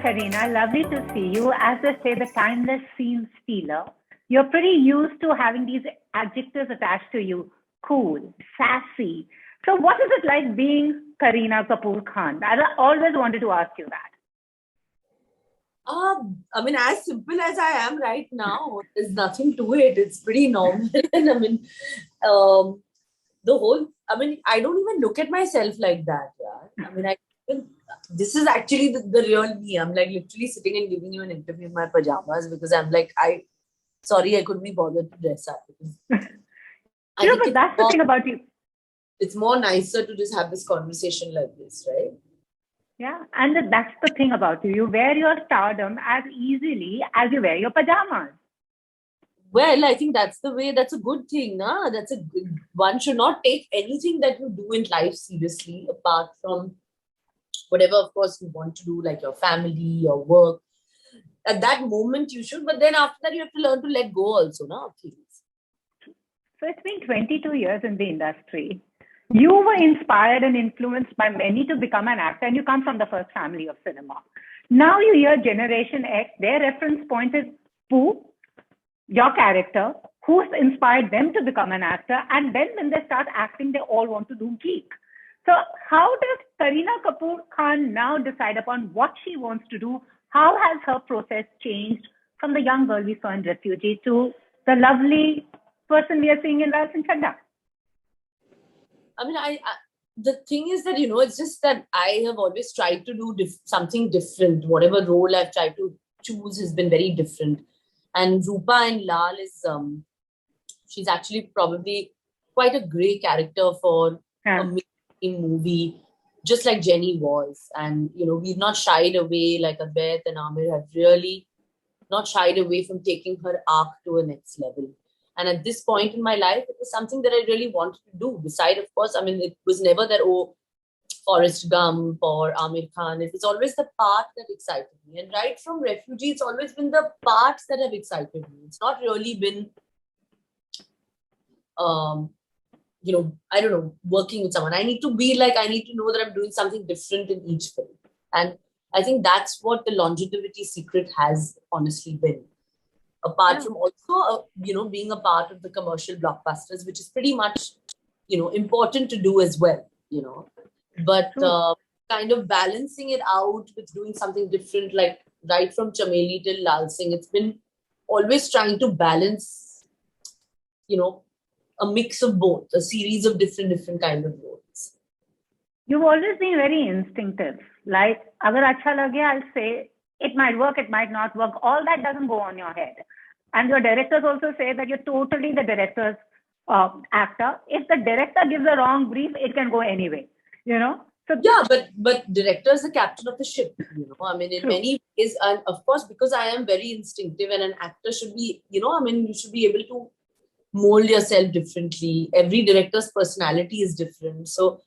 Kareena. Lovely to see you. As they say, the timeless scene stealer. You're pretty used to having these adjectives attached to you. Cool, sassy. So what is it like being Kareena Kapoor Khan? I always wanted to ask you that. I mean, as simple as I am right now, there's nothing to it. It's pretty normal. And I mean, I don't even look at myself like that. Yeah. I mean, this is actually the real me. I'm like literally sitting and giving you an interview in my pajamas because I'm like, sorry, I couldn't be bothered to dress up. But that's the thing about you. It's more nicer to just have this conversation like this, right? Yeah, and that's the thing about you. You wear your stardom as easily as you wear your pajamas. Well, I think that's the way. That's a good thing, nah? One should not take anything that you do in life seriously, apart from whatever, of course, you want to do, like your family, your work. At that moment, you should, but then after that, you have to learn to let go also, nah? Please. So it's been 22 years in the industry. You were inspired and influenced by many to become an actor, and you come from the first family of cinema. Now you hear Generation X, their reference point is Pooh, your character, who's inspired them to become an actor, and then when they start acting, they all want to do geek. So how does Kareena Kapoor Khan now decide upon what she wants to do? How has her process changed from the young girl we saw in Refugee to the lovely person we are seeing in Laal Singh Chaddha? I mean, the thing is that, it's just that I have always tried to do something different. Whatever role I've tried to choose has been very different. And Rupa and Laal is, she's actually probably quite a great character for a movie, just like Jenny was. And, we've not shied away, like Advait and Aamir have really not shied away from taking her arc to a next level. And at this point in my life, it was something that I really wanted to do. Beside, of course, I mean, it was never that, Forrest Gump or Aamir Khan. It was always the part that excited me. And right from Refugee, it's always been the parts that have excited me. It's not really been, I don't know, working with someone. I need to know that I'm doing something different in each film. And I think that's what the longevity secret has honestly been. Apart from also, being a part of the commercial blockbusters, which is pretty much, important to do as well, But kind of balancing it out with doing something different, like right from Chameli till Laal Singh, it's been always trying to balance, a mix of both, a series of different kind of roles. You've always been very instinctive. Like, agar acha lage, I'll say, it might work, it might not work. All that doesn't go on your head. And your directors also say that you're totally the director's actor. If the director gives a wrong brief, it can go anyway, So yeah, but director is the captain of the ship, I mean, in many ways, and of course, because I am very instinctive and an actor should be, you should be able to mold yourself differently. Every director's personality is different. So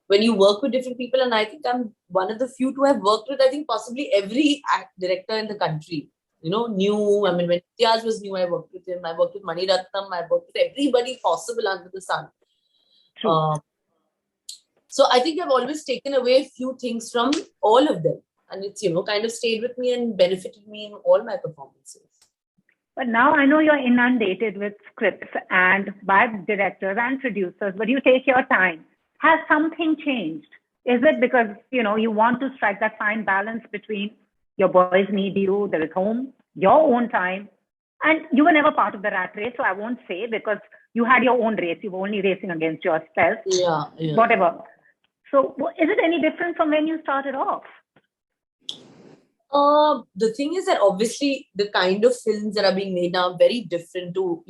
when you work with different people, and I think I'm one of the few to have worked with, I think possibly every director in the country, new. I mean, when Tiaz was new, I worked with him. I worked with Mani Ratnam. I worked with everybody possible under the sun. So I think I've always taken away a few things from all of them. And it's, kind of stayed with me and benefited me in all my performances. But now I know you're inundated with scripts and by directors and producers, but you take your time. Has something changed? Is it because, you want to strike that fine balance between your boys need you, there is home, your own time, and you were never part of the rat race, so I won't say because you had your own race. You were only racing against yourself. Yeah. Whatever. So is it any different from when you started off? The thing is that obviously the kind of films that are being made now are very different to,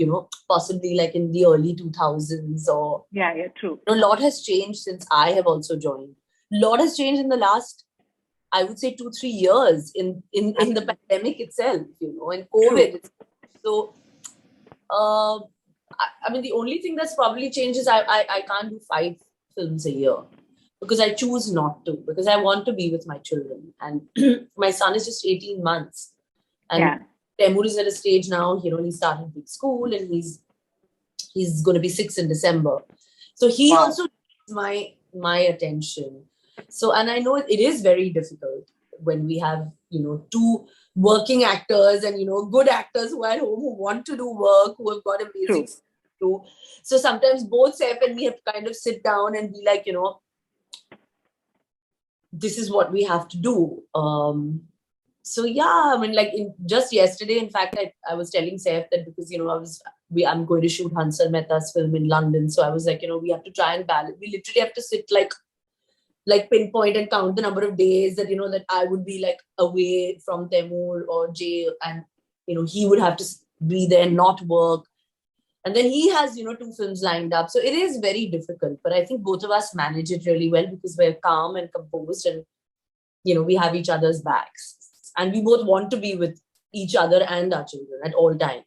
possibly like in the early 2000s or... Yeah, true. A lot has changed since I have also joined. A lot has changed in the last, I would say 2-3 years in the pandemic itself, and COVID. True. So, I mean, the only thing that's probably changed is I can't do 5 films a year. Because I choose not to, because I want to be with my children. And my son is just 18 months. And Temur is at a stage now, he started big school and he's going to be 6 in December. So he also needs my attention. So, and I know it is very difficult when we have, two working actors and, good actors who are at home, who want to do work, who have got amazing stuff to do. So sometimes both Saif and me have to kind of sit down and be like, this is what we have to do. So yeah, I mean, like just yesterday, in fact, I was telling Saif that because, I'm going to shoot Hansal Mehta's film in London. So I was like, we have to try and balance. We literally have to sit like pinpoint and count the number of days that, that I would be like away from Temur or Jay, and, he would have to be there and not work. And then he has, 2 films lined up. So it is very difficult, but I think both of us manage it really well because we're calm and composed and, we have each other's backs. And we both want to be with each other and our children at all times.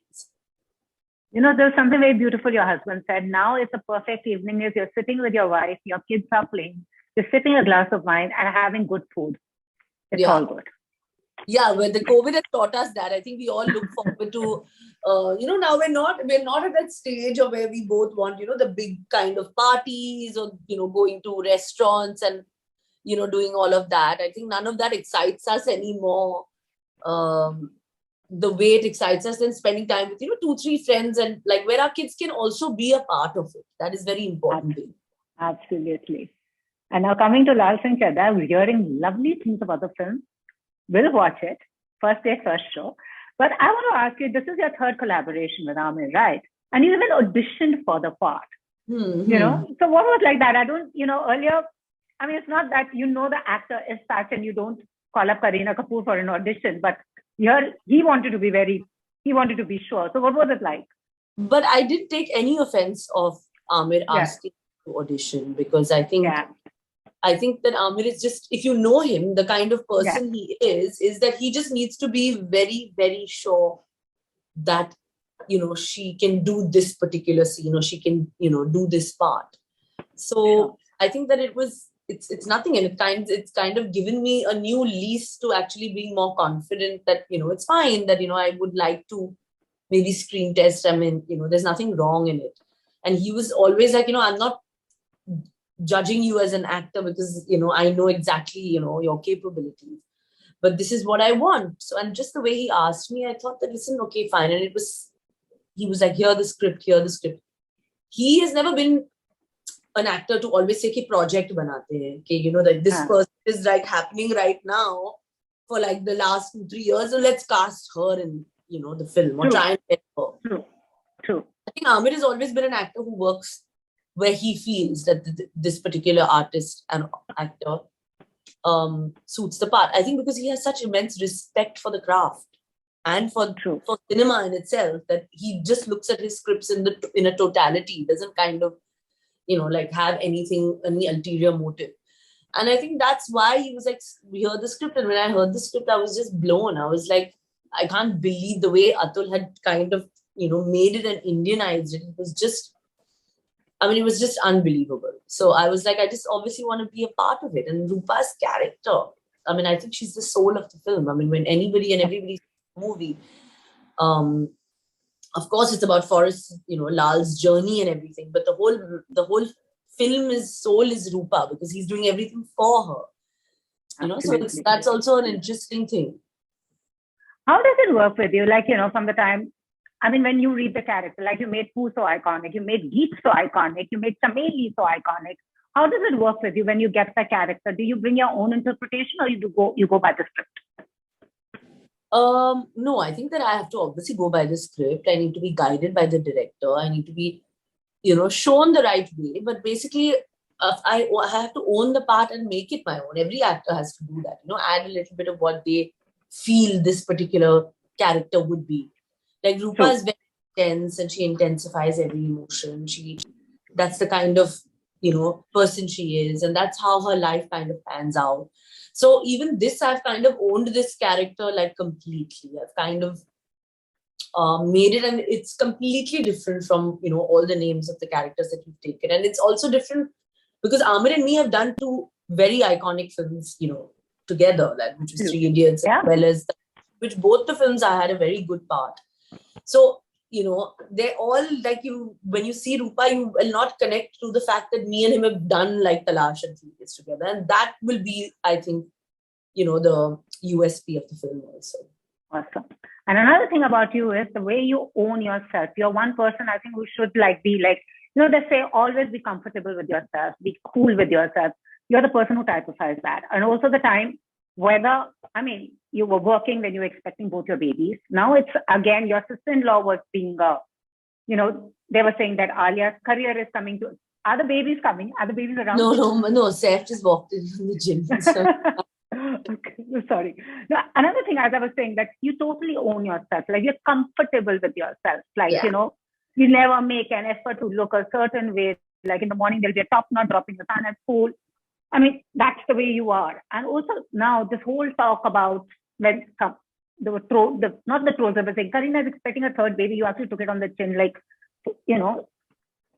There's something very beautiful your husband said. Now it's a perfect evening if you're sitting with your wife, your kids are playing, you're sipping a glass of wine and having good food. It's all good. Yeah, well, the COVID has taught us that. I think we all look forward to, now we're not at that stage of where we both want, the big kind of parties or, going to restaurants and, doing all of that. I think none of that excites us anymore. The way it excites us than spending time with, 2-3 friends and like where our kids can also be a part of it. That is very important. Absolutely. And now coming to Laal Singh Chaddha, we're hearing lovely things about the film. We'll watch it. First day, first show. But I want to ask you, this is your 3rd collaboration with Aamir, right? And you even auditioned for the part. So what was like that? I don't, earlier, I mean, it's not that the actor is such and you don't call up Kareena Kapoor for an audition, but here he wanted to be sure. So what was it like? But I didn't take any offense of Aamir asking to audition because I think that Aamir is just, if you know him, the kind of person he is that he just needs to be very, very sure that, she can do this particular scene or she can, do this part. So I think that it's nothing, and it's kind of given me a new lease to actually being more confident that, it's fine that, I would like to maybe screen test. I mean, there's nothing wrong in it. And he was always like, I'm not judging you as an actor because, I know exactly, your capabilities, but this is what I want. So, and just the way he asked me, I thought that, listen, okay, fine. And he was like, here the script. He has never been an actor to always say कि project banate hain, कि that this person is like happening right now for like the last 2-3 years, so let's cast her in the film or try and get her. True. I think Aamir has always been an actor who works where he feels that this particular artist and actor suits the part. I think because he has such immense respect for the craft and for cinema in itself, that he just looks at his scripts in a totality. He doesn't kind of like have any ulterior motive. And I think that's why he was like, we heard the script. And when I heard the script, I was just blown. I was like, I can't believe the way Atul had kind of, made it and Indianized it. It was just, it was just unbelievable. So I was like, I just obviously want to be a part of it. And Rupa's character, I think she's the soul of the film. When anybody and everybody sees the movie, of course, it's about Forrest, Lal's journey and everything. But the whole film's soul is Rupa because he's doing everything for her. So that's also an interesting thing. How does it work with you? Like, from the time, when you read the character, like you made Pooh so iconic, you made Geet so iconic, you made Chameli so iconic. How does it work with you when you get the character? Do you bring your own interpretation or you go by the script? No, I think that I have to obviously go by the script. I need to be guided by the director. I need to be, shown the right way. But basically, I have to own the part and make it my own. Every actor has to do that. Add a little bit of what they feel this particular character would be. Like Rupa is very intense and she intensifies every emotion. That's the kind of, person she is. And that's how her life kind of pans out. So even this, I've kind of owned this character like completely. I've kind of made it, and it's completely different from, all the names of the characters that you've taken. And it's also different because Aamir and me have done 2 very iconic films, together, like which was 3 Idiots, as well as which both the films I had a very good part. So, they're all like when you see Rupa, you will not connect to the fact that me and him have done like Talash and 3 Idiots together. And that will be, I think, the USP of the film also. Awesome. And another thing about you is the way you own yourself. You're one person I think who should be like, they say always be comfortable with yourself, be cool with yourself. You're the person who typifies that. And also the time, you were working when you were expecting both your babies. Now it's again, your sister-in-law was being, they were saying that Alia's career is coming to, are the babies coming? Are the babies around? No, Saif just walked in from the gym. So. Okay, sorry. Now, another thing, as I was saying, that you totally own yourself. Like, you're comfortable with yourself. Like, you never make an effort to look a certain way. Like in the morning, there'll be a top knot dropping the son at school. I mean, that's the way you are. And also now this whole talk about when not the trolls, I was saying, Kareena is expecting a third baby. You actually took it on the chin, like,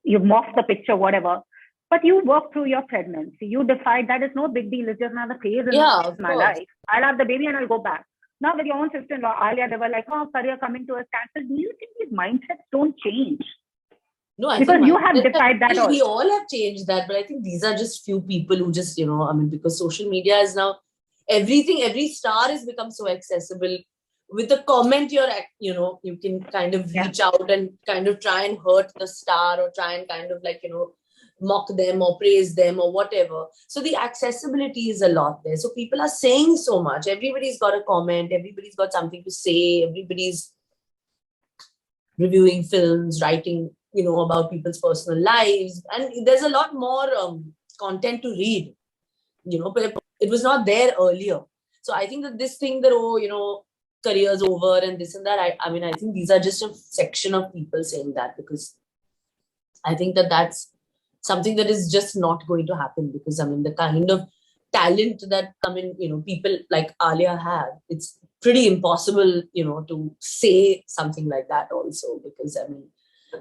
you mocked the picture, whatever. But you worked through your pregnancy. You decided that is no big deal. It's just another phase in my life. I'll have the baby and I'll go back. Now with your own sister-in-law, Alia, they were like, career coming to a standstill. Do you think these mindsets don't change? No, I because think you have decided that. We all have changed that, but I think these are just few people who just, because social media is now everything, every star has become so accessible. With a comment, you can kind of reach out and kind of try and hurt the star or try and kind of mock them or praise them or whatever. So the accessibility is a lot there. So people are saying so much. Everybody's got a comment. Everybody's got something to say. Everybody's reviewing films, writing, about people's personal lives. And there's a lot more content to read, but it was not there earlier. So I think that this thing that, career's over and this and that, I think these are just a section of people saying that, because I think that that's something that is just not going to happen, because the kind of talent that people like Alia have, it's pretty impossible to say something like that also, because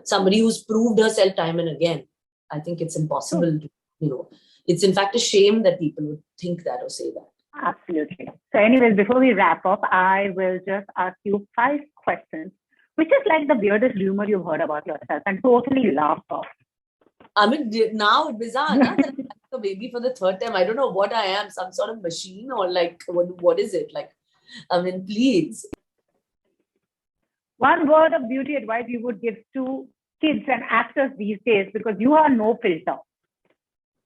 somebody who's proved herself time and again, I think it's impossible to, it's in fact a shame that people would think that or say that. Absolutely. So anyways, before we wrap up, I will just ask you 5 questions, which is like the weirdest rumor you've heard about yourself and totally laughed off. Now it's bizarre, that I'm having a baby for the 3rd time. I don't know what I am, some sort of machine or what is it? Please. One word of beauty advice you would give to kids and actors these days, because you are no filter.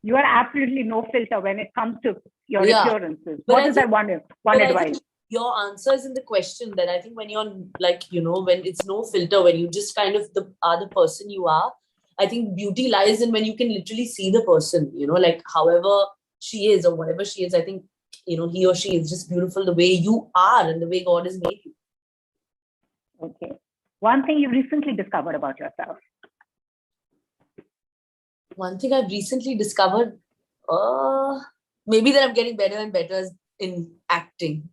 You are absolutely no filter when it comes to your appearances. What is that one advice? Your answer is in the question that I think when you're when it's no filter, when you just kind of are the person you are, I think beauty lies in when you can literally see the person, however she is or whatever she is. I think, he or she is just beautiful the way you are and the way God has made you. Okay. One thing you recently discovered about yourself. One thing I've recently discovered, maybe that I'm getting better and better in acting.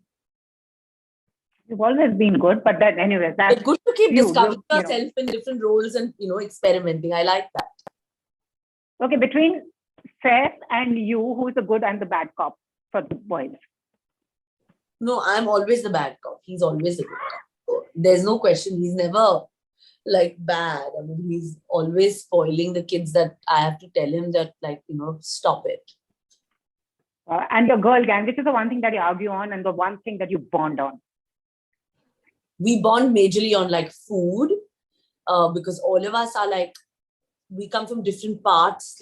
You've always been good, but then anyways, that's good to keep discovering yourself in different roles and experimenting. I like that. Okay, between Seth and you, who's the good and the bad cop for the boys? No, I'm always the bad cop. He's always the good cop. So there's no question. He's never bad. He's always spoiling the kids that I have to tell him that stop it. And your girl gang, which is the one thing that you argue on and the one thing that you bond on? We bond majorly on food, because all of us are we come from different parts.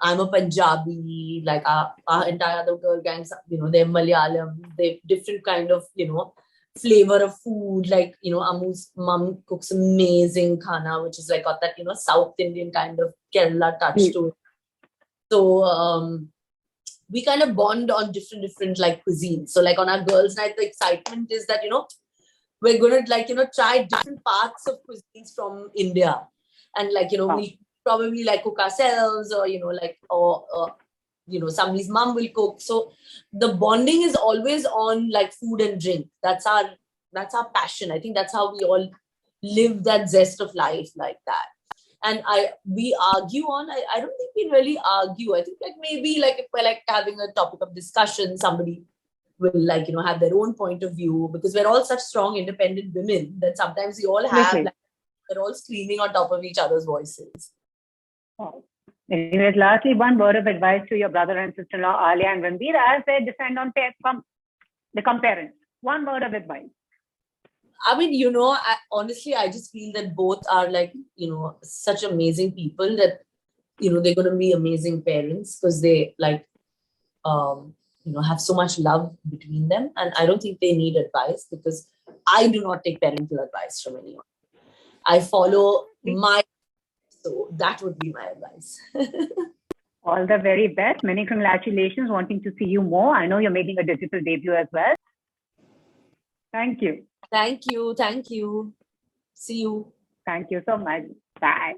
I'm a Punjabi, our entire other girl gangs, they're Malayalam, they're different kind of, flavor of food. Amu's mom cooks amazing khana, which is got that, South Indian kind of Kerala touch to it. So, we kind of bond on different cuisines. So on our girls' night, the excitement is that, we're going to try different parts of cuisines from India. And we probably cook ourselves or, somebody's mom will cook. So the bonding is always on food and drink. That's our passion. I think that's how we all live that zest of life like that. And we argue on, I don't think we really argue. I think maybe if we're having a topic of discussion, somebody will have their own point of view, because we're all such strong, independent women that sometimes we all have, we're all screaming on top of each other's voices. Oh. Anyways, lastly, one word of advice to your brother and sister-in-law, Alia and Ranbir, as they descend on become parents. One word of advice. I mean, honestly, I just feel that both are like, such amazing people that, they're going to be amazing parents because they like, have so much love between them. And I don't think they need advice because I do not take parental advice from anyone. I follow so that would be my advice. All the very best. Many congratulations. Wanting to see you more. I know you're making a digital debut as well. Thank you. Thank you. See you. Thank you so much. Bye.